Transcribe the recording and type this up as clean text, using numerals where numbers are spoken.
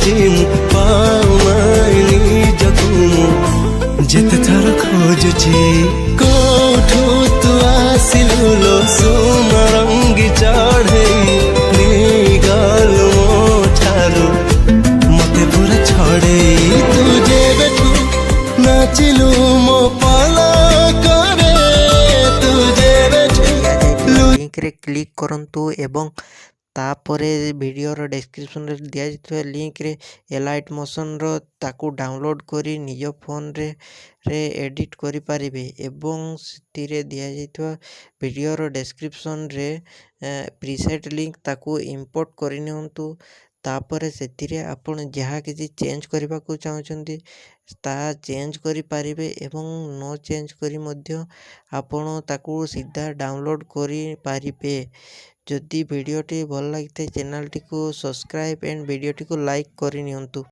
ଖୋଜୁଛି ମୁଁ ପାଉନାହିଁ ନିଜକୁ ମୁଁ ଯେତେ ଥର ଖୋଜୁଛି କୋଉଠୁ ତୁ ଆସିଲୁ ଲୋ ସୁନା ରଙ୍ଗି ଚଢ଼େଇ ନେଇଗଲୁ ମୋ ଠାରୁ ମତେ ପୁରା ଛଡ଼େଇ ତୁ ଯେବେଠୁ ନାଚିଲୁ ମୋ ପଲକରେ ତୁ ଯେବେଠୁ लिंक्रे क्लिक करंतु एवं तापरे वीडियोर डिस्क्रिप्शन रे दिया जाइଥିବା लिंक्रे एलाइट मोशन रो ताकू डाउनलोड करी निज फोन रे एडिट करि पारिबे एवं सितिरे दिया जाइଥିବା वीडियोर डिस्क्रिप्शन रे प्रीसेट लिंक ताकू इंपोर्ट करि नियंतु तापरे सेतिरे आपण जहाँ किसी चेंज करबा को चाहछंती ता चेंज करि पारिबे एवं नो चेंज करी मध्य आपण ताकू सीधा डाउनलोड करि पारिबे। जदि वीडियोटी भल लगी चैनल टी को सब्सक्राइब एंड वीडियोटी को लाइक करि नियंतु।